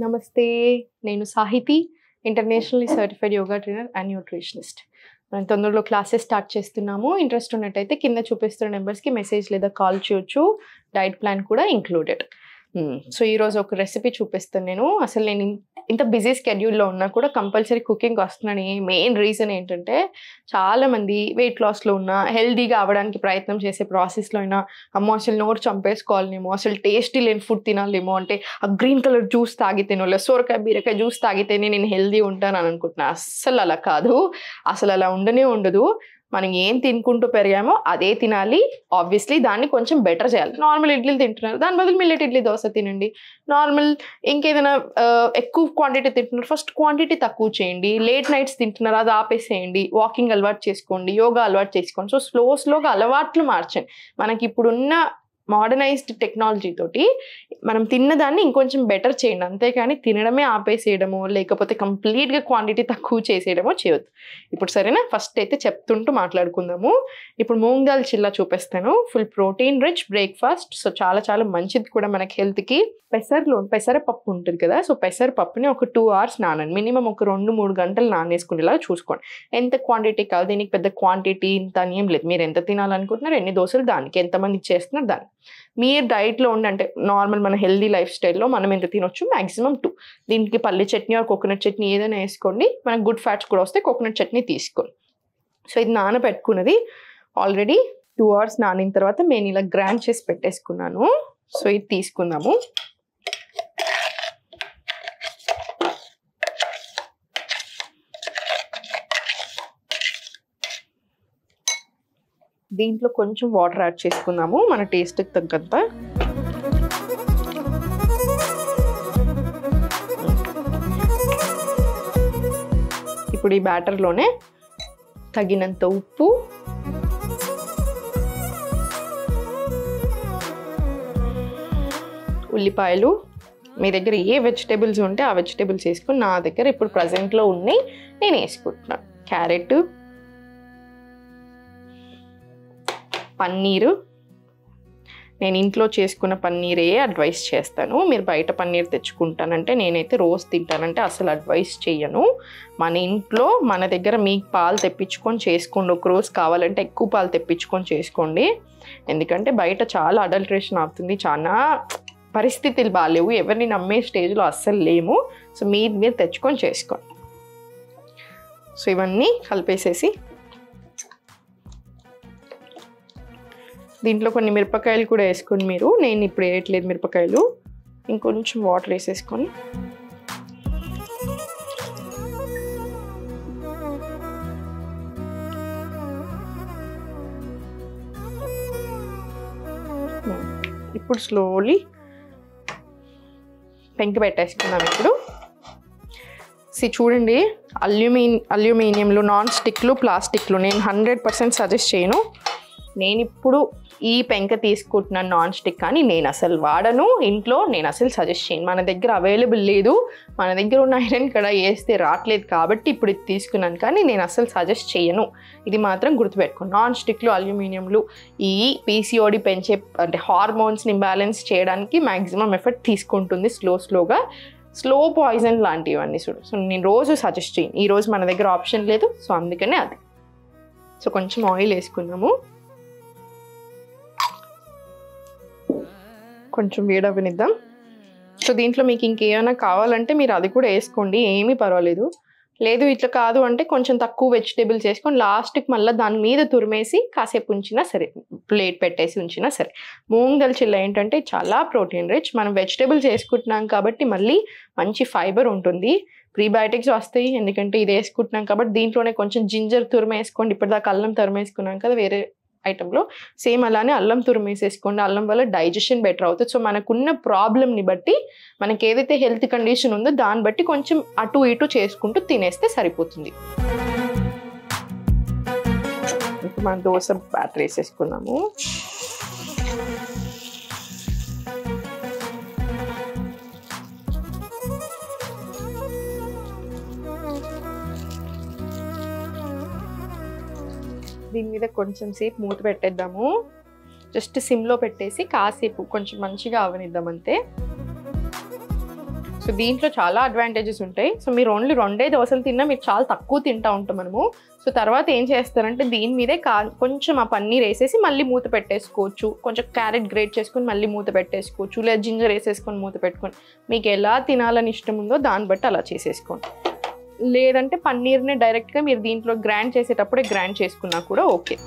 నమస్తే, నేను Sahithi, internationally certified yoga trainer and nutritionist. మనం తొందరలో క్లాసెస్ స్టార్ట్ చేస్తున్నాము. ఇంట్రెస్ట్ ఉన్నట్టయితే కింద చూపిస్తున్న నెంబర్స్కి మెసేజ్ లేదా కాల్ చేయొచ్చు. డైట్ ప్లాన్ కూడా ఇంక్లూడెడ్. సో ఈరోజు ఒక రెసిపీ చూపిస్తాను నేను. అసలు నేను ఇంత బిజీ స్కెడ్యూల్లో ఉన్నా కూడా కంపల్సరీ కుకింగ్ వస్తున్నాను. మెయిన్ రీజన్ ఏంటంటే చాలామంది వెయిట్ లాస్లో ఉన్న, హెల్దీగా అవ్వడానికి ప్రయత్నం చేసే ప్రాసెస్లో అయినా అమ్మో అసలు నోరు చంపేసుకోవాలేమో, అసలు టేస్టీ లేని ఫుడ్ తినాలేమో, అంటే ఆ గ్రీన్ కలర్ జ్యూస్ తాగితేనో లేదా సోరకాయ బీరకాయ జ్యూస్ తాగితేనే నేను హెల్దీ ఉంటాను అని అనుకుంటున్నాను. అస్సలు అలా కాదు, అసలు అలా ఉండనే ఉండదు. మనం ఏం తినుకుంటూ పెరిగామో అదే తినాలి. ఆబ్వియస్లీ దాన్ని కొంచెం బెటర్ చేయాలి. నార్మల్ ఇడ్లీలు తింటున్నారు, దాని బదులు మిల్లెట్ ఇడ్లీ దోశ తినండి. నార్మల్ ఇంకేదైనా ఎక్కువ క్వాంటిటీ తింటున్నారు, ఫస్ట్ క్వాంటిటీ తక్కువ చేయండి. లేట్ నైట్స్ తింటున్నారు, అది ఆపేసేయండి. వాకింగ్ అలవాటు చేసుకోండి, యోగా అలవాటు చేసుకోండి. సో స్లోగా అలవాట్లు మార్చండి. మనకి ఇప్పుడున్న మోడర్నైజ్డ్ టెక్నాలజీ తోటి మనం తిన్నదాన్ని ఇంకొంచెం బెటర్ చేయండి. అంతేకాని తినడమే ఆపేసేయడమో లేకపోతే కంప్లీట్గా క్వాంటిటీ తక్కువ చేసేయడమో చేయొద్దు. ఇప్పుడు సరేనా, ఫస్ట్ అయితే చెప్తుంటూ మాట్లాడుకుందాము. ఇప్పుడు మూంగ్ దాల్ చిల్లా చూపిస్తాను. Full protein rich breakfast. So చాలా చాలా మంచిది కూడా మనకి హెల్త్కి. పెసరపప్పు ఉంటుంది కదా, సో పెసరపప్పుని ఒక 2 hours నానండి. మినిమం ఒక 2-3 గంటలు నానేసుకునేలాగా చూసుకోండి. ఎంత క్వాంటిటీ కాదు, దీనికి పెద్ద క్వాంటిటీ ఇంత అని ఏం లేదు. మీరు ఎంత తినాలనుకుంటున్నారు, ఎన్ని దోశలు దానికి, ఎంతమంది చేస్తున్నారు దానికి. మీరు డైట్లో ఉండి, అంటే నార్మల్ మన హెల్దీ లైఫ్ స్టైల్లో మనం ఎంత తినొచ్చు, మ్యాక్సిమం 2. దీనికి పల్లి చట్నీ ఆర్ కోకోనట్ చట్నీ ఏదైనా వేసుకోండి. మనకు గుడ్ ఫ్యాట్స్ కూడా వస్తే కోకోనట్ చట్నీ తీసుకోండి. సో ఇది నానబెట్టుకున్నది ఆల్రెడీ 2 hours నానిన తర్వాత నేను ఇలా గ్రైండ్ చేసి పెట్టేసుకున్నాను. సో ఇది తీసుకుందాము. దీంట్లో కొంచెం వాటర్ యాడ్ చేసుకుందాము మన టేస్ట్కి తగ్గంత. ఇప్పుడు ఈ బ్యాటర్లోనే తగినంత ఉప్పు, ఉల్లిపాయలు, మీ దగ్గర ఏ వెజిటేబుల్స్ ఉంటే ఆ వెజిటేబుల్స్ వేసుకొని, నా దగ్గర ఇప్పుడు ప్రజెంట్లో ఉన్నాయి నేను వేసుకుంటున్నాను. క్యారెట్, పన్నీరు. నేను ఇంట్లో చేసుకున్న పన్నీరే అడ్వైస్ చేస్తాను. మీరు బయట పన్నీర్ తెచ్చుకుంటానంటే, నేనైతే రోజు తింటానంటే అసలు అడ్వైస్ చేయను. మన ఇంట్లో మన దగ్గర మీకు పాలు తెప్పించుకొని చేసుకోండి. ఒక రోజు కావాలంటే ఎక్కువ పాలు తెప్పించుకొని చేసుకోండి. ఎందుకంటే బయట చాలా అడల్ట్రేషన్ అవుతుంది, చాలా పరిస్థితులు బాగాలేవు, ఎవరిని నమ్మే స్టేజ్లో అస్సలు లేము. సో మీరు తెచ్చుకొని చేసుకోండి. సో ఇవన్నీ కలిపేసేసి దీంట్లో కొన్ని మిరపకాయలు కూడా వేసుకొని మీరు, నేను ఇప్పుడు వేయట్లేదు మిరపకాయలు, ఇంకొంచెం వాటర్ వేసేసుకొని ఇప్పుడు స్లోలీ పెంకి పెట్టేసుకున్నాం. ఇప్పుడు చూడండి, అల్యూమినియంలు, నాన్ స్టిక్లు, ప్లాస్టిక్లు నేను 100% సజెస్ట్ చేయను. నేను ఇప్పుడు ఈ పెంక తీసుకుంటున్నాను నాన్ స్టిక్, కానీ నేను అసలు వాడను. ఇంట్లో నేను అసలు సజెస్ట్ చేయను. మన దగ్గర అవైలబుల్ లేదు, మన దగ్గర ఉన్న ఐరన్ కడాయి వేస్తే రావట్లేదు కాబట్టి ఇప్పుడు ఇది తీసుకున్నాను, కానీ నేను అసలు సజెస్ట్ చేయను. ఇది మాత్రం గుర్తుపెట్టుకోండి. నాన్ స్టిక్లు, అల్యూమినియంలు ఈ పీసీఓడి పెంచే, అంటే హార్మోన్స్ని ఇంబ్యాలెన్స్ చేయడానికి మ్యాక్సిమం ఎఫర్ట్ తీసుకుంటుంది. స్లోగా స్లో పాయిజన్ లాంటివన్నీ చూడు. సో నేను రోజు సజెస్ట్ చేయను. ఈరోజు మన దగ్గర ఆప్షన్ లేదు, సో అందుకనే అది. సో కొంచెం ఆయిల్ వేసుకున్నాము, కొంచెం వేడవనిద్దాం. సో దీంట్లో మీకు ఇంకేమైనా కావాలంటే మీరు అది కూడా వేసుకోండి, ఏమీ పర్వాలేదు. లేదు ఇట్లా కాదు అంటే కొంచెం తక్కువ వెజిటేబుల్స్ వేసుకొని లాస్ట్కి మళ్ళీ దాని మీద తురిమేసి కాసేపు ఉంచినా సరే, ప్లేట్ పెట్టేసి ఉంచినా సరే. మూంగ్ దాల్ చిల్లా ఏంటంటే చాలా ప్రోటీన్ రిచ్. మనం వెజిటేబుల్స్ వేసుకుంటున్నాం కాబట్టి మళ్ళీ మంచి ఫైబర్ ఉంటుంది, ప్రీబయోటిక్స్ వస్తాయి. ఎందుకంటే ఇది వేసుకుంటున్నాం కాబట్టి. దీంట్లోనే కొంచెం జింజర్ తురిమేసుకోండి. ఇప్పటిదాకా అల్లం తురిమేసుకున్నాం కదా వేరే ఐటెంలో, సేమ్ అలానే అల్లం తురిమేసేసుకోండి. అల్లం వల్ల డైజెషన్ బెటర్ అవుతుంది. సో మనకున్న ప్రాబ్లమ్ని బట్టి, మనకి ఏదైతే హెల్త్ కండిషన్ ఉందో దాన్ని బట్టి కొంచెం అటు ఇటు చేసుకుంటూ తినేస్తే సరిపోతుంది. ఇప్పుడు మనం దోశ బ్యాటర్ వేసేసుకున్నాము. దీని మీద కొంచెం సేపు మూత పెట్టేద్దాము. జస్ట్ సిమ్లో పెట్టేసి కాసేపు కొంచెం మంచిగా అవనిద్దాం అంతే. సో దీంట్లో చాలా అడ్వాంటేజెస్ ఉంటాయి. సో మీరు ఓన్లీ 2 దోసలు తిన్నా మీరు చాలా తక్కువ తింటూ ఉంటాం మనము. సో తర్వాత ఏం చేస్తారంటే దీని మీదే కొంచెం ఆ పన్నీర్ వేసేసి మళ్ళీ మూత పెట్టేసుకోవచ్చు. కొంచెం క్యారెట్ గ్రేట్ చేసుకొని మళ్ళీ మూత పెట్టేసుకోవచ్చు, లేదా జింజర్ వేసేసుకొని మూత పెట్టుకొని మీకు ఎలా తినాలని ఇష్టం ఉందో దాన్ని బట్టి అలా చేసేసుకోండి. లేదంటే పన్నీర్ని డైరెక్ట్గా మీరు దీంట్లో గ్రైండ్ చేసేటప్పుడే గ్రైండ్ చేసుకున్నా కూడా ఓకే.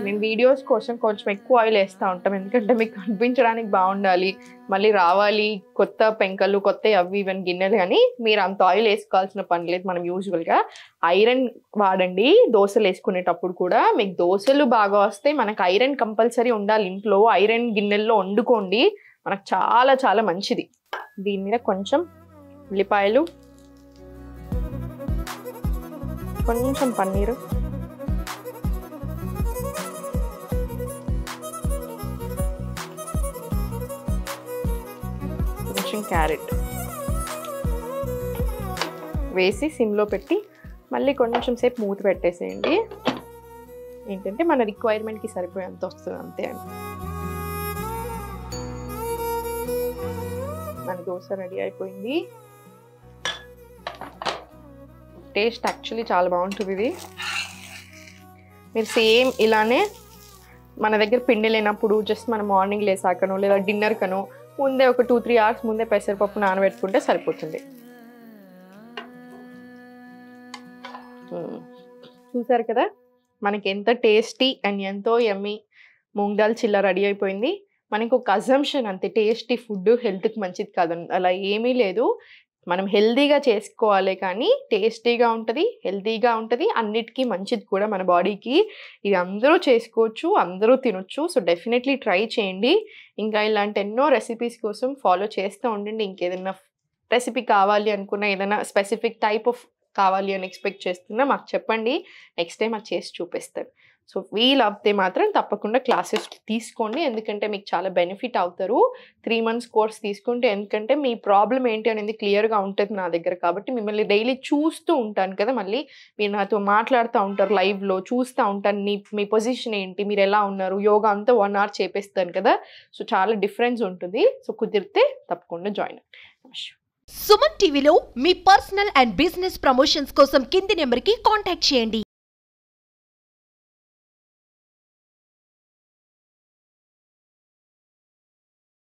మేము వీడియోస్ కోసం కొంచెం ఎక్కువ ఆయిల్ వేస్తూ ఉంటాం, ఎందుకంటే మీకు కనిపించడానికి బాగుండాలి, మళ్ళీ రావాలి కొత్త పెంకలు కొత్త అవి ఇవన్నీ గిన్నెలు. కానీ మీరు అంత ఆయిల్ వేసుకోవాల్సిన పని లేదు. మనం యూజువల్గా ఐరన్ వాడండి దోశలు వేసుకునేటప్పుడు కూడా. మీకు దోశలు బాగా వస్తాయి. మనకు ఐరన్ కంపల్సరీ ఉండాలి ఇంట్లో. ఐరన్ గిన్నెల్లో వండుకోండి, మనకు చాలా చాలా మంచిది. దీని మీద కొంచెం ఉల్లిపాయలు, కొంచెం పన్నీరు, క్యారెట్ వేసి సిమ్లో పెట్టి మళ్ళీ కొంచెం సేపు మూత పెట్టేసేయండి. ఏంటంటే మన రిక్వైర్మెంట్కి సరిపోయేంత వస్తుంది అంతే అండి. మన దోశ రెడీ అయిపోయింది. టేస్ట్ యాక్చువల్లీ చాలా బాగుంటుంది ఇది. మీరు సేమ్ ఇలానే మన దగ్గర పిండి లేనప్పుడు జస్ట్ మన మార్నింగ్ లేసాకనో లేదా డిన్నర్ కనో ముందే ఒక 2-3 అవర్స్ ముందే పెసరపప్పు నానబెట్టుకుంటే సరిపోతుంది. చూసారు కదా మనకి ఎంత టేస్టీ అండ్ ఎంతో యమ్మీ మూంగ్ దాల్ చిల్లా రెడీ అయిపోయింది. మనకు ఒక అజంప్షన్ అంతే, టేస్టీ ఫుడ్ హెల్త్కి మంచిది కాదని అలా ఏమీ లేదు. మనం హెల్తీగా చేసుకోవాలి, కానీ టేస్టీగా ఉంటుంది, హెల్తీగా ఉంటుంది, అన్నిటికీ మంచిది కూడా మన బాడీకి. ఇది అందరూ చేసుకోవచ్చు, అందరూ తినొచ్చు. సో డెఫినెట్లీ ట్రై చేయండి. ఇంకా ఇలాంటి ఎన్నో రెసిపీస్ కోసం ఫాలో చేస్తూ ఉండండి. ఇంకేదైనా రెసిపీ కావాలి అనుకున్నా, ఏదైనా స్పెసిఫిక్ టైప్ ఆఫ్ కావాలి అని ఎక్స్పెక్ట్ చేస్తున్నా మాకు చెప్పండి, నెక్స్ట్ టైం అది చేసి చూపిస్తాను. సో వీలవుతే మాత్రం తప్పకుండా క్లాసెస్ తీసుకోండి, ఎందుకంటే మీకు చాలా బెనిఫిట్ అవుతారు. 3 months కోర్స్ తీసుకుంటే, ఎందుకంటే మీ ప్రాబ్లం ఏంటి అనేది క్లియర్గా ఉంటుంది నా దగ్గర. కాబట్టి మిమ్మల్ని డైలీ చూస్తూ ఉంటాను కదా, మళ్ళీ మీరు నాతో మాట్లాడుతూ ఉంటారు, లైవ్లో చూస్తూ ఉంటాను మీ పొజిషన్ ఏంటి, మీరు ఎలా ఉన్నారు. యోగా అంతా 1 hour చేపిస్తాను కదా, సో చాలా డిఫరెన్స్ ఉంటుంది. సో కుదిరితే తప్పకుండా జాయిన్ అవ్వండి. సుమన్ టీవీలో మీ పర్సనల్ అండ్ బిజినెస్ ప్రమోషన్స్ కోసం కింది నెంబర్కి కాంటాక్ట్ చేయండి.